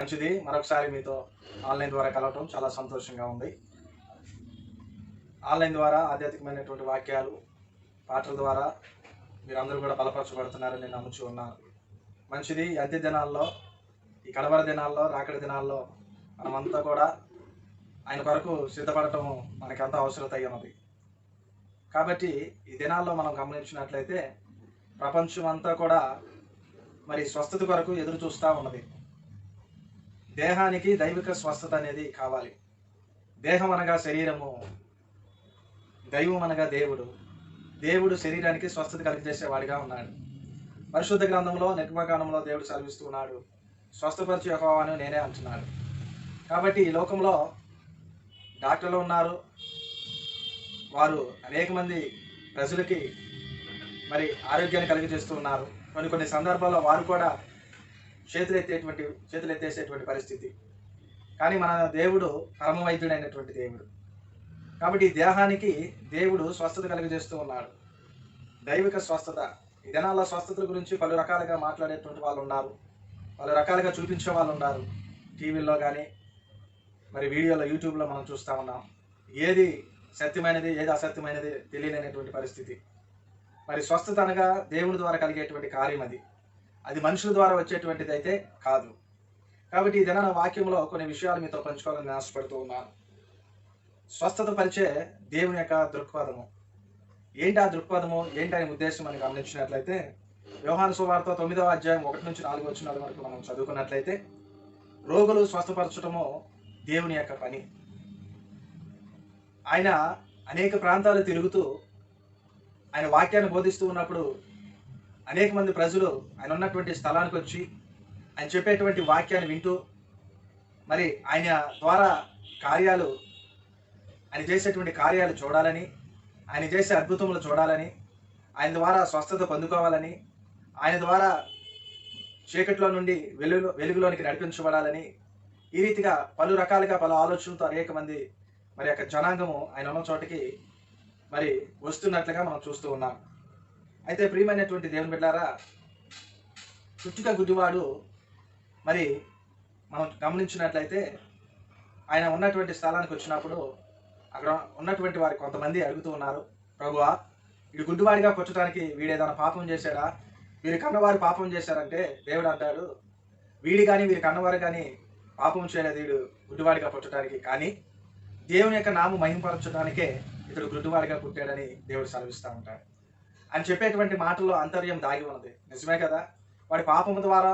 మంచిది. మరొకసారి మీతో ఆన్లైన్ ద్వారా కలవటం చాలా సంతోషంగా ఉంది. ఆన్లైన్ ద్వారా ఆధ్యాత్మికమైనటువంటి వాక్యాలు, పాటల ద్వారా మీరందరూ కూడా బలపరచబడుతున్నారని నేను నమ్ముచూ ఉన్నాను. మంచిది. ఈ అంత్య దినాల్లో, ఈ కడవర దినాల్లో, రాకడి దినాల్లో మనమంతా కూడా ఆయన కొరకు సిద్ధపడటం మనకెంతో అవసరత ఉన్నది. కాబట్టి ఈ దినాల్లో మనం గమనించినట్లయితే ప్రపంచం అంతా కూడా మరి స్వస్థత కొరకు ఎదురు చూస్తూ ఉన్నది. దేహానికి దైవిక స్వస్థత అనేది కావాలి. దేహం అనగా శరీరము, దైవం అనగా దేవుడు. దేవుడు శరీరానికి స్వస్థత కలిగజేసేవాడిగా ఉన్నాడు. పరిశుద్ధ గ్రంథంలో నిర్గమకాండంలో దేవుడు సెలవిస్తూ ఉన్నాడు, స్వస్థపరిచి యెహోవాను నేనే అంటున్నాడు. కాబట్టి ఈ లోకంలో డాక్టర్లు ఉన్నారు. వారు అనేక మంది ప్రజలకి మరి ఆరోగ్యాన్ని కలిగజేస్తూ ఉన్నారు. కొన్ని సందర్భాల్లో వారు కూడా చేతులెత్తేసేటువంటి పరిస్థితి. కానీ మన దేవుడు పరమ వైద్యుడైనటువంటి దేవుడు. కాబట్టి ఈ దేహానికి దేవుడు స్వస్థత కలిగజేస్తూ ఉన్నాడు. దైవిక స్వస్థత. ఈ దినాల్లో స్వస్థతల గురించి పలు రకాలుగా మాట్లాడేటువంటి వాళ్ళు ఉన్నారు, పలు రకాలుగా చూపించే వాళ్ళు ఉన్నారు. టీవీల్లో కానీ మరి వీడియోలో, యూట్యూబ్లో మనం చూస్తూ ఉన్నాం. ఏది సత్యమైనది, ఏది అసత్యమైనది తెలియలేనటువంటి పరిస్థితి. మరి స్వస్థత అనగా దేవుడి ద్వారా కలిగేటువంటి కార్యం అది మనుషుల ద్వారా వచ్చేటువంటిది అయితే కాదు. కాబట్టి ఈ దినాన వాక్యంలో కొన్ని విషయాలు మీతో పంచుకోవాలని ఆశపడుతూ ఉన్నాను. స్వస్థత పరిచే దేవుని యొక్క దృక్పథము ఏంటి? ఆ దృక్పథము ఏంటి? ఆయన ఉద్దేశం అని గమనించినట్లయితే యోహాను సువార్త 9వ అధ్యాయం 1-4 వచనాల వరకు మనం చదువుకున్నట్లయితే, రోగులు స్వస్థపరచటము దేవుని యొక్క పని. ఆయన అనేక ప్రాంతాలు తిరుగుతూ ఆయన వాక్యాన్ని బోధిస్తూ ఉన్నప్పుడు అనేక మంది ప్రజలు ఆయన ఉన్నటువంటి స్థలానికి వచ్చి ఆయన చెప్పేటువంటి వాక్యాన్ని వింటూ మరి ఆయన ద్వారా ఆయన చేసేటువంటి కార్యాలు చూడాలని, ఆయన చేసే అద్భుతములు చూడాలని, ఆయన ద్వారా స్వస్థత పొందుకోవాలని, ఆయన ద్వారా చీకట్లో నుండి వెలుగులోనికి నడిపించబడాలని, ఈ రీతిగా పలు రకాలుగా పలు ఆలోచనలతో అనేక మంది మరి యొక్క జనాంగము ఆయన ఉన్న చోటికి మరి వస్తున్నట్లుగా మనం చూస్తూ ఉన్నాం. అయితే ప్రియమైనటువంటి దేవుని బిడ్డలారా, పుట్టుక గుడ్డివాడు మరి మనం గమనించినట్లయితే ఆయన ఉన్నటువంటి స్థలానికి వచ్చినప్పుడు అక్కడ ఉన్నటువంటి వారి కొంతమంది అడుగుతూ ఉన్నారు, ప్రభువా, వీడు గుడ్డివాడిగా పుట్టడానికి వీడేదైనా పాపం చేశాడా? వీరి కన్నవారు పాపం చేశారంటే దేవుడు అంటాడు, వీడి కానీ వీరి కన్నవారు కానీ పాపం చేయలేదు వీడు గుడ్డివాడిగా పుట్టడానికి, కానీ దేవుని యొక్క నామం మహింపరచడానికే ఇతడు గుడ్డివాడిగా పుట్టాడని దేవుడు సెలవిస్తూ ఉంటాడు. అని చెప్పేటువంటి మాటల్లో అంతర్యం దాగి ఉన్నది. నిజమే కదా? వాడి పాపము ద్వారా,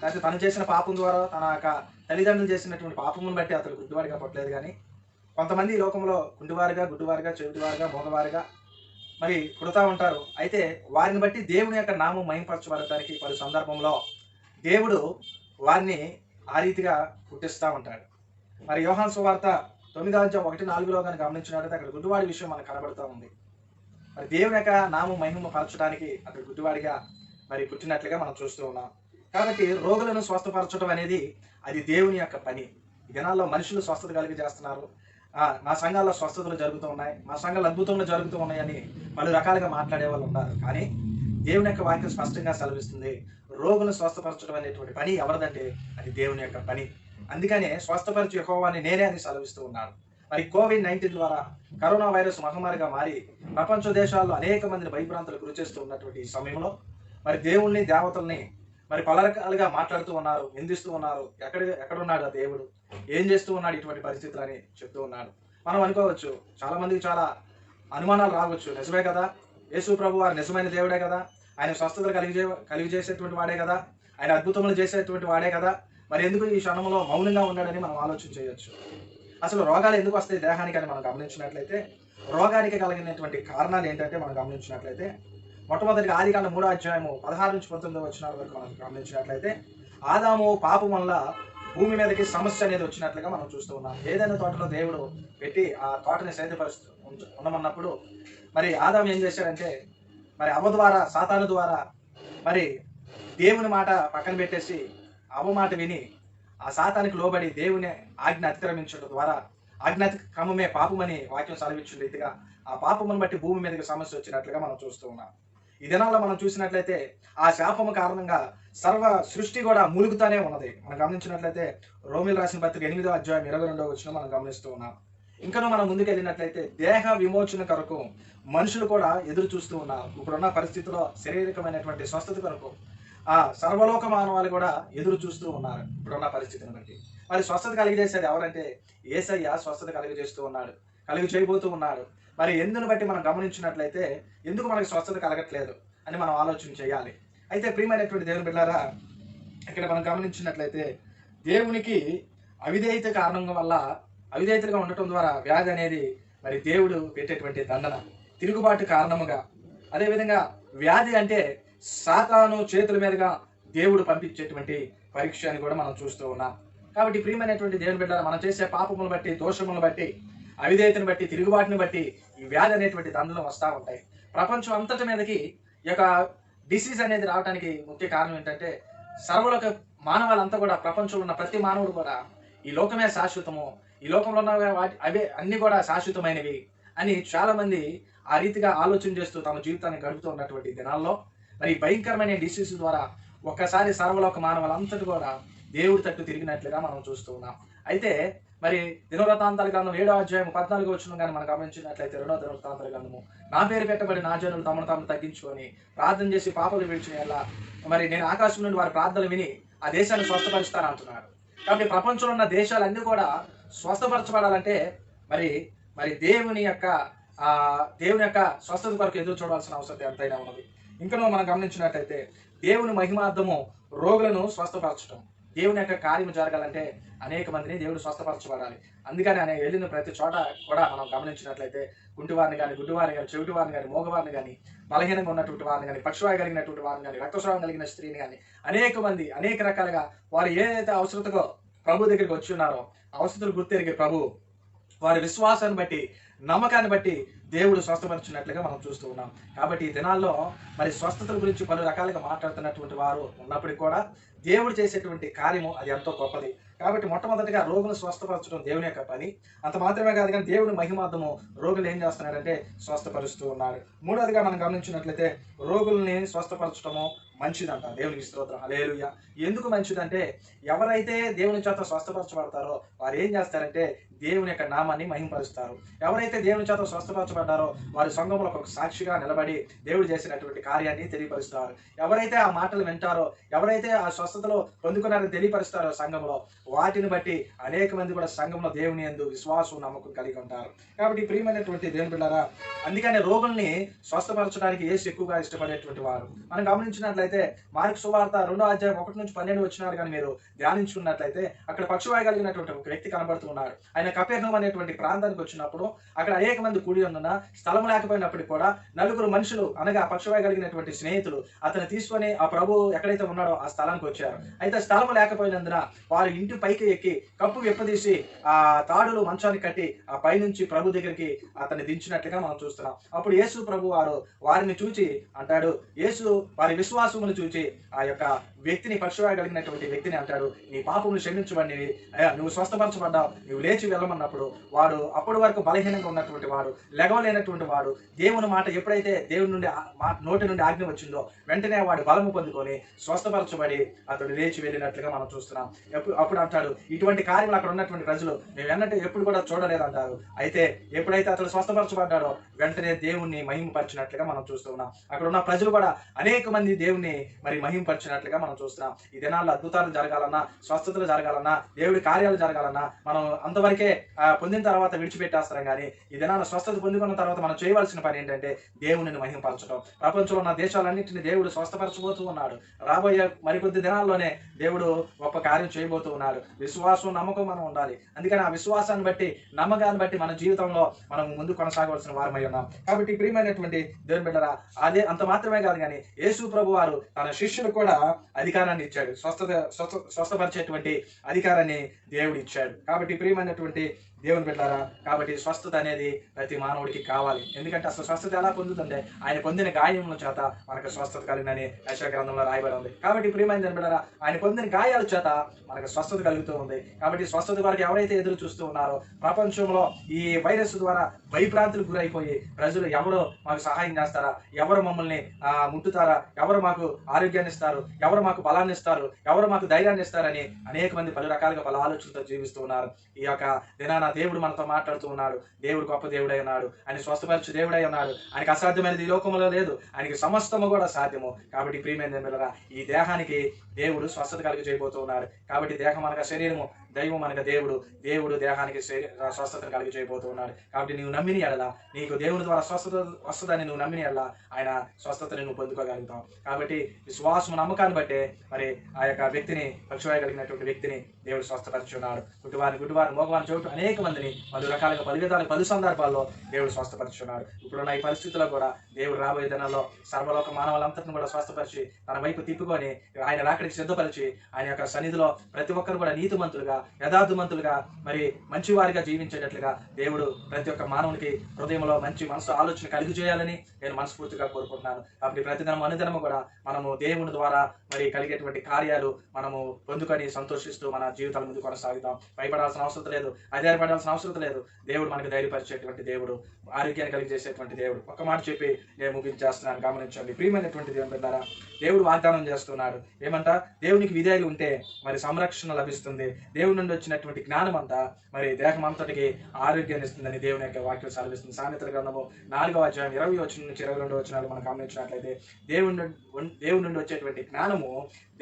లేకపోతే తను చేసిన పాపం ద్వారా, తన యొక్క తల్లిదండ్రులు చేసినటువంటి పాపమును బట్టి అతడు గుడ్డివాడిగా పుట్టలేదు. కానీ కొంతమంది ఈ లోకంలో గుడ్డివారుగా, చెవిటివారుగా, మోగవారుగా మరి పుడతా ఉంటారు. అయితే వారిని బట్టి దేవుని యొక్క నామం మహింపరచబడటానికి పలు సందర్భంలో దేవుడు వారిని ఆ రీతిగా పుట్టిస్తూ ఉంటాడు. మరి యోహాను సువార్త 9వ అధ్యాయం 1-4లో కానీ గమనించినట్లయితే అక్కడ గుడ్డివాడి విషయం మనకు కనబడుతూ ఉంది. మరి దేవుని యొక్క నామం మహిమ పరచడానికి అతడు గుడ్డివాడిగా మరి పుట్టినట్లుగా మనం చూస్తూ ఉన్నాం. కాబట్టి రోగులను స్వస్థపరచడం అనేది అది దేవుని యొక్క పని. ఈ దినాల్లో మనుషులు స్వస్థత కలిగజేస్తున్నారు. మా సంఘాల్లో స్వస్థతలు జరుగుతూ ఉన్నాయి, మా సంఘాలు అద్భుతంగా జరుగుతూ ఉన్నాయని పలు రకాలుగా మాట్లాడే వాళ్ళు ఉన్నారు. కానీ దేవుని యొక్క వాక్యం స్పష్టంగా సెలవిస్తుంది, రోగులను స్వస్థపరచడం అనేటువంటి పని ఎవరిదంటే అది దేవుని యొక్క పని. అందుకనే స్వస్థపరిచి యెహోవాని నేనే అని సెలవిస్తూ ఉన్నాడు. మరి కోవిడ్-19 ద్వారా కరోనా వైరస్ మహమ్మారిగా మారి ప్రపంచ దేశాల్లో అనేక మందిని భయభ్రాంతులకు గురి చేస్తూ ఉన్నటువంటి ఈ సమయంలో మరి దేవుణ్ణి, దేవతల్ని మరి పలు రకాలుగా మాట్లాడుతూ ఉన్నారు, నిందిస్తూ ఉన్నారు. ఎక్కడున్నాడు ఆ దేవుడు? ఏం చేస్తూ ఉన్నాడు ఇటువంటి పరిస్థితులు అని చెప్తూ ఉన్నాడు. మనం అనుకోవచ్చు, చాలా మందికి చాలా అనుమానాలు రావచ్చు. నిజమే కదా, యేసు ప్రభు వారు నిజమైన దేవుడే కదా, ఆయన స్వస్థతలు కలిగజేసేటువంటి వాడే కదా, ఆయన అద్భుతములు చేసేటువంటి వాడే కదా, మరి ఎందుకు ఈ క్షణంలో మౌనంగా ఉన్నాడని మనం ఆలోచన చేయొచ్చు. అసలు రోగాలు ఎందుకు వస్తాయి దేహానికి అని మనం గమనించినట్లయితే, రోగానికి కలిగినటువంటి కారణాలు ఏంటంటే మనం గమనించినట్లయితే, మొట్టమొదటిగా ఆదికాండం 3వ అధ్యాయము 16-19 వచనాల వరకు మనం గమనించినట్లయితే, ఆదాము పాపం వల్ల భూమి మీదకి సమస్య అనేది వచ్చినట్లుగా మనం చూస్తూ ఉన్నాం. ఏదైనా తోటలో దేవుడు పెట్టి ఆ తోటని సేద్యపరుస్తూ ఉండమన్నప్పుడు మరి ఆదాము ఏం చేశాడంటే, మరి అవ్వ ద్వారా, సాతాను ద్వారా మరి దేవుని మాట పక్కన పెట్టేసి అవ్వ మాట విని ఆ సాతానికి లోబడి దేవుని ఆజ్ఞ అతిక్రమించడం ద్వారా, ఆజ్ఞాతిక్రమమే పాపమని వాక్యం సెలవిచ్చిన రీతిగా ఆ పాపమును బట్టి భూమి మీదకి సమస్య వచ్చినట్లుగా మనం చూస్తూ ఉన్నాం. ఈ దినాల్లో మనం చూసినట్లయితే ఆ శాపము కారణంగా సర్వ సృష్టి కూడా మూలుగుతానే ఉన్నది. మనం గమనించినట్లయితే రోమిల్ రాసిన పత్రిక 8వ అధ్యాయం 22వ వచనం మనం గమనిస్తూ ఉన్నాం. ఇంకనూ మనం ముందుకెళ్ళినట్లయితే దేహ విమోచన కొరకు మనుషులు కూడా ఎదురు చూస్తూ ఉన్నారు. ఇప్పుడున్న పరిస్థితిలో శారీరకమైనటువంటి స్వస్థత కొరకు ఆ సర్వలోక మానవాళి కూడా ఎదురు చూస్తూ ఉన్నారు ఇప్పుడున్న పరిస్థితిని బట్టి. మరి స్వస్థత కలిగజేసేది ఎవరంటే యేసయ్య స్వస్థత కలిగజేస్తూ ఉన్నాడు, కలిగి చేయబోతూ ఉన్నాడు. మరి ఎందుని బట్టి మనం గమనించినట్లయితే ఎందుకు మనకి స్వస్థత కలగట్లేదు అని మనం ఆలోచన చేయాలి. అయితే ప్రియమైనటువంటి దేవుని బిడ్డలారా, ఇక్కడ మనం గమనించినట్లయితే దేవునికి అవిధేయత కారణం వల్ల, అవిధేయతగా ఉండటం ద్వారా వ్యాధి అనేది మరి దేవుడు పెట్టేటువంటి దండన, తిరుగుబాటు కారణముగా. అదేవిధంగా వ్యాధి అంటే సాతాను చేతుల మీదుగా దేవుడు పంపించేటువంటి పరీక్ష అని కూడా మనం చూస్తూ ఉన్నాం. కాబట్టి ప్రియమైనటువంటి దేవుని బిడ్డ, మనం చేసే పాపములను బట్టి, దోషములను బట్టి, అవిధేయతను బట్టి, తిరుగుబాటుని బట్టి ఈ వ్యాధి అనేటువంటి దండలు వస్తూ ఉంటాయి. ప్రపంచం అంతటి మీదకి ఈ యొక్క డిసీజ్ అనేది రావడానికి ముఖ్య కారణం ఏంటంటే సర్వలోక మానవాళ్ళంతా కూడా, ప్రపంచంలో ఉన్న ప్రతి మానవుడు కూడా ఈ లోకమే శాశ్వతము, ఈ లోకంలో ఉన్న అవే అన్ని కూడా శాశ్వతమైనవి అని చాలా మంది ఆ రీతిగా ఆలోచన చేస్తూ తమ జీవితాన్ని గడుపుతూ ఉన్నటువంటి దినాల్లో మరి భయంకరమైన డిసీజ్ ద్వారా ఒక్కసారి సర్వలోక మానవులంతటి కూడా దేవుడి తట్టు తిరిగినట్లుగా మనం చూస్తూ ఉన్నాం. అయితే మరి దినవృత్తాంతాల గ్రంథం 7వ అధ్యాయం 14వ వచనం కానీ మనం గమనించినట్లయితే, 2వ దినవృత్తాంతాల గ్రంథము, నా పేరు పెట్టబడి నా జనులు తమను తాము తగ్గించుకొని ప్రార్థన చేసి పాపలు విడిచిన మరి నేను ఆకాశం నుండి వారి ప్రార్థనలు విని ఆ దేశాన్ని స్వస్థపరుస్తాను అంటున్నాడు. కాబట్టి ప్రపంచంలో ఉన్న దేశాలన్నీ కూడా స్వస్థపరచబడాలంటే మరి మరి దేవుని యొక్క స్వస్థత కొరకు ఎదురు చూడాల్సిన అవసరం ఎంతైనా ఉన్నది. ఇంకా మనం గమనించినట్లయితే దేవుని మహిమార్థము రోగులను స్వస్థపరచడం, దేవుని యొక్క కార్యము జరగాలంటే అనేక మందిని దేవుడు స్వస్థపరచబడాలి. అందుకని ఆయన వెళ్ళిన ప్రతి చోట కూడా మనం గమనించినట్లయితే కుంటివారిని కానీ, గుడ్డివారిని కానీ, చెవిటివారిని కానీ, మోగవారిని కానీ, బలహీనంగా ఉన్నటువంటి వారిని కానీ, పక్షవాయు కలిగినటువంటి వారిని కానీ, రక్తస్రావం కలిగిన స్త్రీని కానీ, అనేక మంది అనేక రకాలుగా వారు ఏదైతే అవసరతగా ప్రభు దగ్గరికి వచ్చి ఉన్నారో అవసరతలు గుర్తెరిగే ప్రభు వారి విశ్వాసాన్ని బట్టి, నమ్మకాన్ని బట్టి దేవుడు స్వస్థపరిచినట్లుగా మనం చూస్తూ ఉన్నాం. కాబట్టి ఈ దినాల్లో మరి స్వస్థతల గురించి పలు రకాలుగా మాట్లాడుతున్నటువంటి వారు ఉన్నప్పటికీ కూడా దేవుడు చేసేటువంటి కార్యము అది ఎంతో గొప్పది. కాబట్టి మొట్టమొదటిగా రోగులను స్వస్థపరచడం దేవుని యొక్క పని. అంత మాత్రమే కాదు కానీ దేవుని మహిమార్థము రోగులు ఏం చేస్తున్నారంటే స్వస్థపరుస్తూ ఉన్నారు. మూడవదిగా మనం గమనించినట్లయితే రోగుల్ని స్వస్థపరచడము మంచిదంట. దేవునికి స్తోత్రం, హల్లెలూయా. ఎందుకు మంచిదంటే ఎవరైతే దేవుని చేత స్వస్థపరచబడతారో వారు ఏం చేస్తారంటే దేవుని యొక్క నామాన్ని మహింపరుస్తారు. ఎవరైతే దేవుని చేత స్వస్థపరచబడ్డారో వారి సంఘంలో ఒక సాక్షిగా నిలబడి దేవుడు చేసినటువంటి కార్యాన్ని తెలియపరుస్తారు. ఎవరైతే ఆ మాటలు వింటారో, ఎవరైతే ఆ స్వస్థతలో పొందుకున్నారని తెలియపరుస్తారో సంఘంలో, వాటిని బట్టి అనేక మంది కూడా సంఘంలో దేవుని యందు విశ్వాసం, నమ్మకం కలిగి ఉంటారు. కాబట్టి ప్రియమైనటువంటి దేవుని బిడ్డలారా, అందుకని రోగుల్ని స్వస్థపరచడానికి యేసు ఎక్కువగా ఇష్టపడేటువంటి వారు. మనం గమనించినట్లయితే మార్కు సువార్త 2వ అధ్యాయం 1 నుంచి 12 వచనాలు కానీ మీరు ధ్యానించుకున్నట్లయితే అక్కడ పక్షవాయు కలిగినటువంటి ఒక వ్యక్తి కనబడుతూ ఉన్నాడు. ఆయన కపెర్నౌం అనేటువంటి ప్రాంతానికి వచ్చినప్పుడు అక్కడ అనేక మంది కూడి ఉన్న స్థలం లేకపోయినప్పటికీ కూడా నలుగురు మనుషులు, అనగా పక్షవాయు కలిగినటువంటి స్నేహితులు అతను తీసుకొని ఆ ప్రభు ఎక్కడైతే ఉన్నాడో ఆ స్థలానికి వచ్చారు. అయితే స్థలం లేకపోయినందున వారు ఇంటి పైకి ఎక్కి కప్పు విప్పదీసి ఆ తాడులు మంచాన్ని కట్టి ఆ పైనుంచి ప్రభు దగ్గరికి అతన్ని దించినట్లుగా మనం చూస్తున్నాం. అప్పుడు యేసు ప్రభు వారిని చూచి అంటాడు, యేసు వారి విశ్వాసమును చూచి ఆ యొక్క వ్యక్తిని, పక్షవాయు కలిగినటువంటి వ్యక్తిని అంటాడు, నీ పాపములు క్షమించబడి నువ్వు స్వస్థపరచబడ్డావు, నువ్వు లేచి వెళ్ళమన్నప్పుడు వాడు అప్పటి వరకు బలహీనంగా ఉన్నటువంటి వాడు, లెగవలేనటువంటి వాడు, దేవుని మాట ఎప్పుడైతే దేవుని నుండి నోటి నుండి ఆజ్ఞ వచ్చిందో వెంటనే వాడు బలము పొందుకొని స్వస్థపరచబడి అతడు లేచి వెళ్ళినట్లుగా మనం చూస్తున్నాం. అప్పుడు అంటాడు, ఇటువంటి కార్యములు అక్కడ ఉన్నటువంటి ప్రజలు మేము ఎన్నట్టు ఎప్పుడు కూడా చూడలేదంటారు. అయితే ఎప్పుడైతే అతడు స్వస్థపరచబడ్డాడో వెంటనే దేవుణ్ణి మహిమపరిచినట్లుగా మనం చూస్తూ ఉన్నాం. అక్కడ ఉన్న ప్రజలు కూడా అనేక మంది దేవుణ్ణి మరి మహిమపరిచినట్లుగా మనం చూస్తున్నాం. ఈ దినాల్లో అద్భుతాలు జరగాలన్నా, స్వస్థతలు జరగాలన్నా, దేవుడి కార్యాలు జరగాలన్నా మనం అంతవరకే పొందిన తర్వాత విడిచిపెట్టేస్తాం. కానీ ఈ దినాల్లో స్వస్థత పొందుకున్న తర్వాత మనం చేయవలసిన పని ఏంటంటే దేవుని మహిమపరచడం. ప్రపంచంలో ఉన్న దేశాలన్నింటినీ దేవుడు స్వస్థపరచబోతూ ఉన్నాడు. రాబోయే మరికొద్ది దినాల్లోనే దేవుడు గొప్ప కార్యం చేయబోతూ ఉన్నాడు. విశ్వాసం, నమ్మకం మనం ఉండాలి. అందుకని ఆ విశ్వాసాన్ని బట్టి, నమ్మకాన్ని బట్టి మన జీవితంలో మనం ముందు కొనసాగవలసిన వారమై ఉన్నాం. కాబట్టి ప్రియమైనటువంటి దేవుని బిడ్డలారా, అదే అంత మాత్రమే కాదు కానీ యేసు ప్రభు వారు తన శిష్యులకు కూడా అధికారాన్ని ఇచ్చాడు. స్వస్థపరిచేటువంటి అధికారాన్ని దేవుడు ఇచ్చాడు. కాబట్టి ప్రియమైనటువంటి దేవుని బిడ్డలారా. కాబట్టి స్వస్థత అనేది ప్రతి మానవుడికి కావాలి. ఎందుకంటే అసలు స్వస్థత ఎలా పొందుతుంటే ఆయన పొందిన గాయముల చేత మనకు స్వస్థత కలిగినని యెషయా గ్రంథంలో రాయబడి ఉంది. కాబట్టి ప్రియమైన దేవుని బిడ్డలారా, ఆయన పొందిన గాయాల చేత మనకు స్వస్థత కలుగుతూ ఉంది. కాబట్టి స్వస్థత వరకు ఎవరైతే ఎదురు చూస్తూ ఉన్నారో, ప్రపంచంలో ఈ వైరస్ ద్వారా భయభ్రాంతులకు గురైపోయి ప్రజలు ఎవరు మాకు సహాయం చేస్తారా, ఎవరు మమ్మల్ని ముట్టుతారా, ఎవరు మాకు ఆరోగ్యాన్ని ఇస్తారు, ఎవరు మాకు బలాన్ని ఇస్తారు, ఎవరు మాకు ధైర్యాన్ని ఇస్తారని అనేక మంది పలు రకాలుగా పలు ఆలోచనలతో జీవిస్తూ ఉన్నారు. ఈ యొక్క దినాన దేవుడు మనతో మాట్లాడుతూ ఉన్నాడు. దేవుడు గొప్ప దేవుడై ఉన్నాడు, ఆయన స్వస్థపరచు దేవుడై ఉన్నాడు. ఆయనకి అసాధ్యమైనది ఈ లోకంలో లేదు, ఆయనకి సమస్తము కూడా సాధ్యము. కాబట్టి ప్రియమైన దేవులారా, ఈ దేహానికి దేవుడు స్వస్థత కలిగి చేయబోతూ ఉన్నాడు. కాబట్టి దేహం అనగా శరీరము, దైవం అనగా దేవుడు. దేవుడు దేహానికి స్వస్థతను కలిగి చేయబోతూ ఉన్నాడు. కాబట్టి నీవు నమ్మిని ఎడల నీకు దేవుని ద్వారా స్వస్థత వస్తుందని నువ్వు నమ్మిని ఎడల ఆయన స్వస్థతని నువ్వు పొందుకోగలుగుతావు. కాబట్టి విశ్వాసం నమ్మకాన్ని బట్టే మరి ఆ యొక్క వ్యక్తిని, పక్షవాయగలిగినటువంటి వ్యక్తిని దేవుడు స్వస్థపరుచున్నాడు. గుడ్డివారిని మోగవారిని చోటు అనేక మందిని పలు రకాలుగా పలు విధాలుగా పలు సందర్భాల్లో దేవుడు స్వస్థపరుచున్నాడు. ఇప్పుడున్న ఈ పరిస్థితుల్లో కూడా దేవుడు రాబోయే దినాల్లో సర్వలోక మానవులంతటిని కూడా స్వస్థపరిచి తన వైపు తిప్పుకొని ఆయన రాకడికి సిద్ధపరిచి ఆయన యొక్క సన్నిధిలో ప్రతి ఒక్కరు కూడా నీతిమంతులుగా, యథార్థవంతులుగా, మరి మంచివారిగా జీవించేటట్లుగా దేవుడు ప్రతి ఒక్క మానవునికి హృదయంలో మంచి మనసు ఆలోచన కలిగి చేయాలని నేను మనస్ఫూర్తిగా కోరుకుంటున్నాను. కాబట్టి ప్రతిదినం అనుదినము కూడా మనము దేవుని ద్వారా మరి కలిగేటువంటి కార్యాలు మనము పొందుకొని సంతోషిస్తూ మన జీవితాల ముందు కొనసాగుతాం. భయపడాల్సిన అవసరం లేదు, అధైర్యపడాల్సిన అవసరం లేదు. దేవుడు మనకు ధైర్యపరిచేటువంటి దేవుడు, ఆరోగ్యాన్ని కలిగజేసేటువంటి దేవుడు. ఒక మాట చెప్పి నేను ముగించేస్తున్నాను, గమనించండి. ప్రియమైనటువంటి దేవుని బిడ్డలారా, దేవుడు వాగ్దానం చేస్తున్నాడు. ఏమంట? దేవునికి విధేయులు ఉంటే మరి సంరక్షణ లభిస్తుంది. దేవుడి నుండి వచ్చినటువంటి జ్ఞానం అంతా మరి దేహం అంతటికి ఆరోగ్యాన్ని ఇస్తుందని దేవుని యొక్క వాక్యం సెలవిస్తుంది. సామెతల గ్రంథము 4వ అధ్యాయం 20 వచనం నుంచి 22 వచనాలు మనం గమనించినట్లయితే దేవుని నుండి వచ్చేటువంటి జ్ఞానము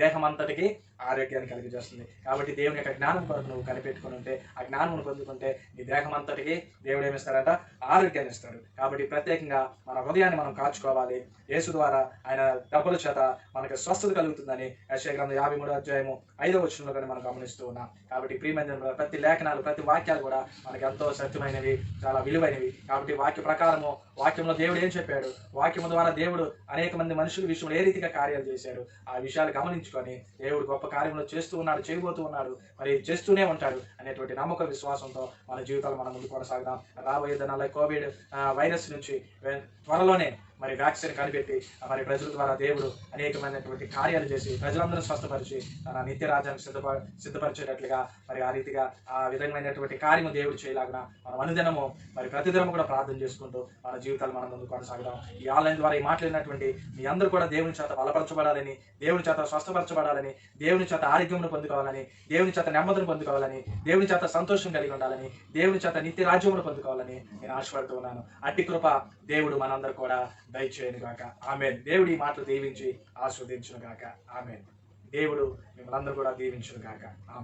దేహం అంతటికి ఆరోగ్యాన్ని కలిగజేస్తుంది. కాబట్టి దేవుని యొక్క జ్ఞానం కొరకు నువ్వు కనిపెట్టుకుని ఉంటే, ఆ జ్ఞానం పొందుకుంటే నీ దేహం అంతటికి దేవుడు ఏమిస్తాడంట? ఆరోగ్యాన్ని ఇస్తాడు. కాబట్టి ప్రత్యేకంగా మన హృదయాన్ని మనం కాచుకోవాలి. యేసు ద్వారా ఆయన డబ్బుల చేత మనకు స్వస్థత కలుగుతుందని యెషయా గ్రంథం 53వ అధ్యాయము 5వ వచనంలో కానీ మనం గమనిస్తూ ఉన్నాం. కాబట్టి ప్రియమైన ప్రతి లేఖనాలు, ప్రతి వాక్యాలు కూడా మనకు ఎంతో సత్యమైనవి, చాలా విలువైనవి. కాబట్టి వాక్య ప్రకారము, వాక్యంలో దేవుడు ఏం చెప్పాడు, వాక్యము ద్వారా దేవుడు అనేక మంది మనుషుల విషయంలో ఏ రీతిగా కార్యాలు చేశాడు, ఆ విషయాలు గమనించుకొని దేవుడు గొప్ప కార్యంలో చేస్తూ ఉన్నాడు, చేయబోతూ ఉన్నాడు, మరి చేస్తూనే ఉంటాడు అనేటువంటి నమ్మక విశ్వాసంతో మన జీవితాలు మనం ముందు కొనసాగుదాం. రాబోయే దినాల్లో కోవిడ్ వైరస్ నుంచి త్వరలోనే మరి వ్యాక్సిన్ కనిపెట్టి మరి ప్రజల ద్వారా దేవుడు అనేకమైనటువంటి కార్యాలు చేసి ప్రజలందరూ స్వస్థపరిచి తన నిత్య రాజ్యాన్ని సిద్ధపరిచేటట్లుగా మరి ఆ రీతిగా ఆ విధమైనటువంటి కార్యము దేవుడు చేయలాగిన మనం అనుదినము మరి ప్రతిదినము కూడా ప్రార్థన చేసుకుంటూ మన జీవితాలు మనం ముందు కొనసాగుదాం. ఈ ఆన్లైన్ ద్వారా ఈ మాట్లాడినటువంటి మీ అందరూ కూడా దేవుని చేత బలపరచబడాలని, దేవుని చేత స్వస్థపరచబడాలని, దేవుని చేత ఆరోగ్యమును పొందుకోవాలని, దేవుని చేత నెమ్మదిని పొందుకోవాలని, దేవుని చేత సంతోషం కలిగి ఉండాలని, దేవుని చేత నిత్య రాజ్యమును పొందుకోవాలని నేను ఆశపడుతూ ఉన్నాను. అట్టి కృప దేవుడు మనందరూ కూడా దయచేయను గాక. ఆమేన్. దేవుడు ఈ మాటలు దీవించి ఆస్వాదించును గాక. ఆమేన్. దేవుడు మిమ్మల్ని అందరూ కూడా దీవించును గాక. ఆమేన్.